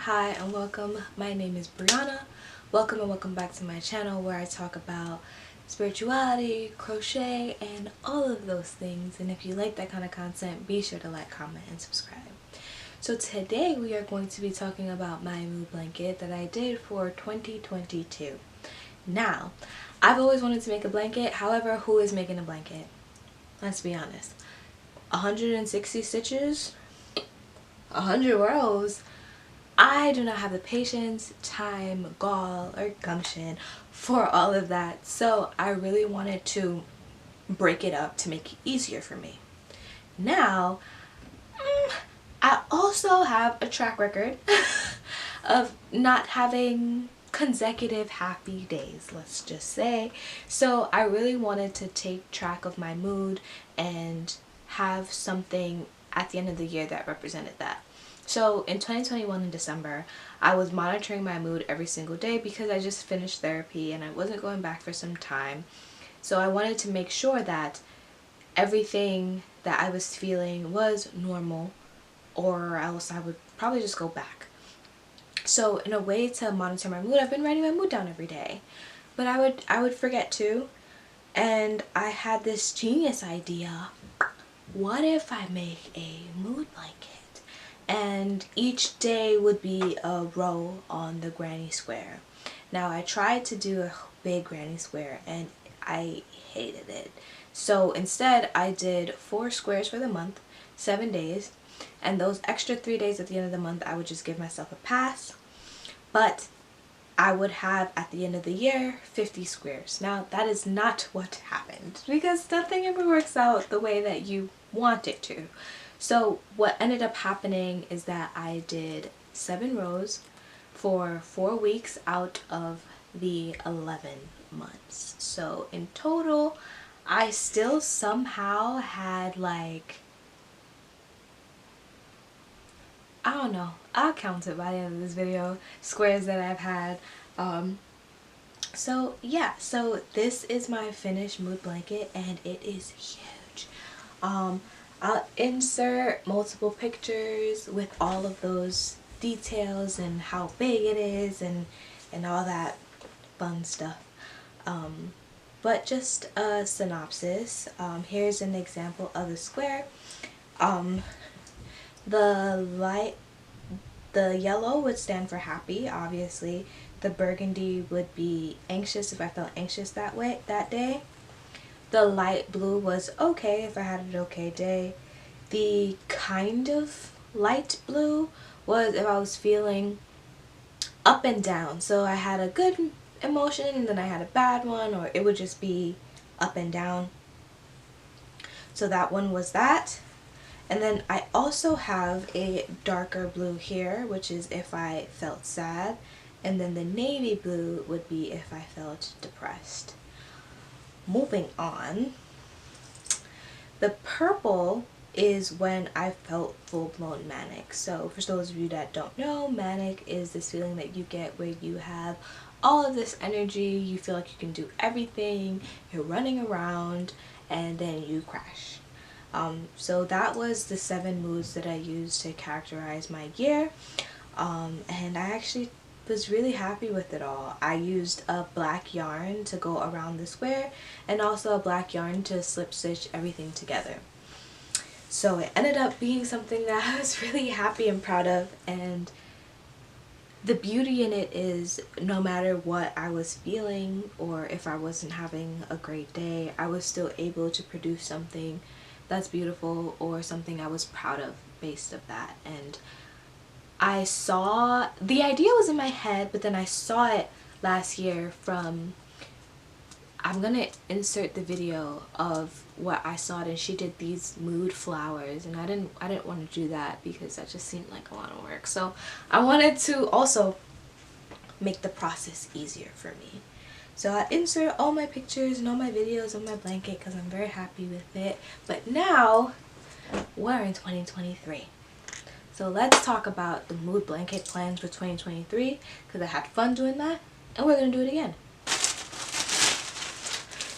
Hi and welcome. My name is Brianna. Welcome and welcome back to my channel where I talk about spirituality, crochet, and all of those things. And if you like that kind of content, be sure to like, comment, and subscribe. So today we are going to be talking about my mood blanket that I did for 2022. Now, I've always wanted to make a blanket. However, who is making a blanket? Let's be honest. 160 stitches? 100 rows? I do not have the patience, time, gall, or gumption for all of that. So I really wanted to break it up to make it easier for me. Now, I also have a track record of not having consecutive happy days, let's just say. So I really wanted to take track of my mood and have something at the end of the year that represented that. So in 2021 in December, I was monitoring my mood every single day because I just finished therapy and I wasn't going back for some time. So I wanted to make sure that everything that I was feeling was normal, or else I would probably just go back. So in a way to monitor my mood, I've been writing my mood down every day. But I would forget to, and I had this genius idea. What if I make a mood blanket? And each day would be a row on the granny square. Now I tried to do a big granny square and I hated it. So instead I did 4 squares for the month, 7 days, and those extra 3 days at the end of the month I would just give myself a pass. But I would have at the end of the year 50 squares. Now that is not what happened because nothing ever works out the way that you want it to. So what ended up happening is that I did 7 rows for 4 weeks out of the 11 months. So in total, I still somehow had like, I don't know, I'll count it by the end of this video, squares that I've had. So yeah, so this is my finished mood blanket and it is huge. I'll insert multiple pictures with all of those details and how big it is and all that fun stuff. But just a synopsis. Here's an example of a square. The yellow would stand for happy, obviously. The burgundy would be anxious if I felt anxious that day. The light blue was okay if I had an okay day. The kind of light blue was if I was feeling up and down. So I had a good emotion and then I had a bad one, or it would just be up and down. So that one was that. And then I also have a darker blue here, which is if I felt sad. And then the navy blue would be if I felt depressed. Moving on, the purple is when I felt full-blown manic. So for those of you that don't know, manic is this feeling that you get where you have all of this energy, you feel like you can do everything, you're running around, and then you crash. So that was the 7 moods that I used to characterize my year, and I actually was really happy with it all. I used a black yarn to go around the square and also a black yarn to slip stitch everything together. So it ended up being something that I was really happy and proud of, and the beauty in it is no matter what I was feeling or if I wasn't having a great day, I was still able to produce something that's beautiful or something I was proud of based of that. And I saw, the idea was in my head, but then I saw it last year from, I'm gonna insert the video of what I saw it, and she did these mood flowers, and I didn't want to do that because that just seemed like a lot of work. So I wanted to also make the process easier for me. So I insert all my pictures and all my videos of my blanket because I'm very happy with it. But now we're in 2023. So let's talk about the mood blanket plans for 2023 because I had fun doing that and we're going to do it again.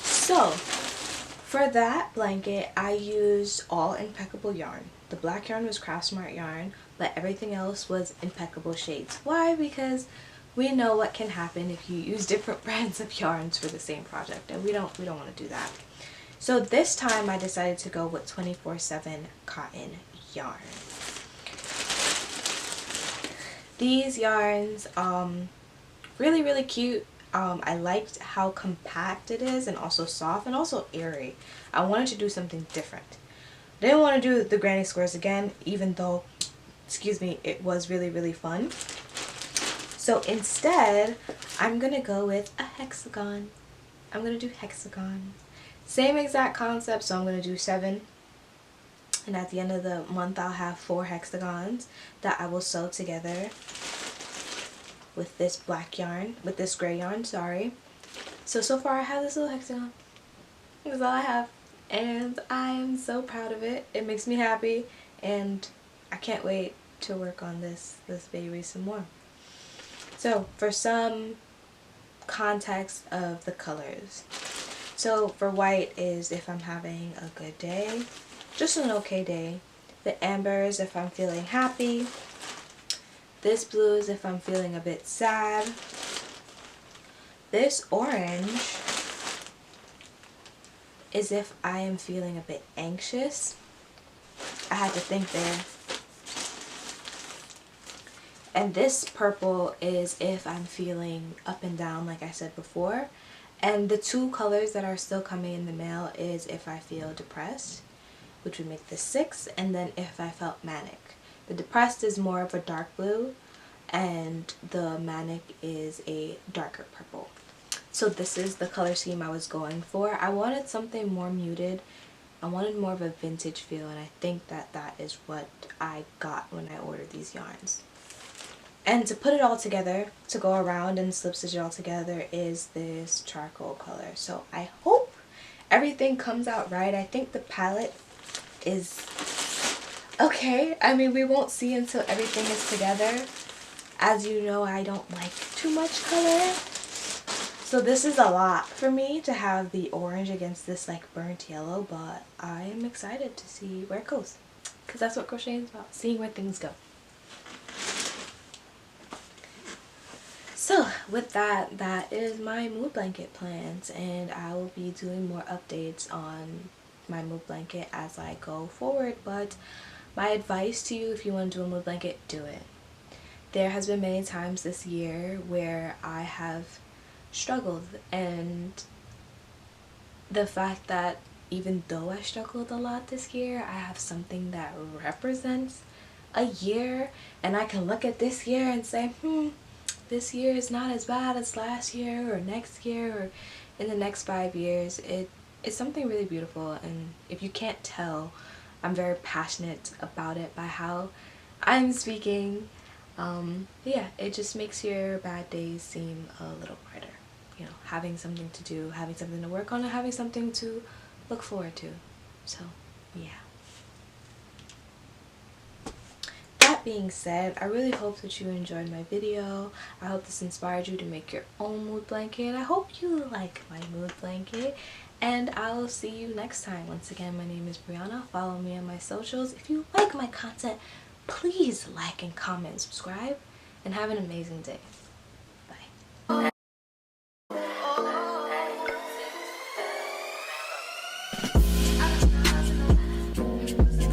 So for that blanket I used all impeccable yarn. The black yarn was Craft Smart yarn, but everything else was impeccable shades. Why? Because we know what can happen if you use different brands of yarns for the same project, and we don't want to do that. So this time I decided to go with 24/7 cotton yarn. These yarns, really cute. I liked how compact it is and also soft and also airy. I wanted to do something different. Didn't want to do the granny squares again, even though, excuse me, it was really fun. So instead, I'm gonna go with a hexagon. I'm gonna do hexagons. Same exact concept, so I'm gonna do 7. And at the end of the month, I'll have 4 hexagons that I will sew together with this black yarn, with this gray yarn, sorry. So far I have this little hexagon. That's all I have. And I am so proud of it. It makes me happy, and I can't wait to work on this baby some more. So for some context of the colors. So for white is if I'm having a good day, just an okay day. The amber is if I'm feeling happy. This blue is if I'm feeling a bit sad. This orange is if I am feeling a bit anxious. I had to think there. And this purple is if I'm feeling up and down, like I said before. And the 2 colors that are still coming in the mail is if I feel depressed, which would make this 6, and then if I felt manic. The depressed is more of a dark blue, and the manic is a darker purple. So this is the color scheme I was going for. I wanted something more muted. I wanted more of a vintage feel, and I think that is what I got when I ordered these yarns. And to put it all together, to go around and slip stitch it all together, is this charcoal color. So I hope everything comes out right. I think the palette is okay. I mean, we won't see until everything is together. As you know, I don't like too much color. So this is a lot for me to have the orange against this like burnt yellow, but I am excited to see where it goes. Because that's what crocheting is about, seeing where things go. So with that is my mood blanket plans, and I will be doing more updates on my mood blanket as I go forward. But my advice to you, if you want to do a mood blanket, do it. There has been many times this year where I have struggled, and the fact that even though I struggled a lot this year, I have something that represents a year, and I can look at this year and say, this year is not as bad as last year or next year or in the next 5 years. It's something really beautiful, and if you can't tell, I'm very passionate about it by how I'm speaking. Yeah, it just makes your bad days seem a little brighter. You know, having something to do, having something to work on, and having something to look forward to. So, yeah. That being said, I really hope that you enjoyed my video. I hope this inspired you to make your own mood blanket. I hope you like my mood blanket, and I'll see you next time. Once again, my name is Brianna. Follow me on my socials. If you like my content, please like and comment, subscribe, and have an amazing day.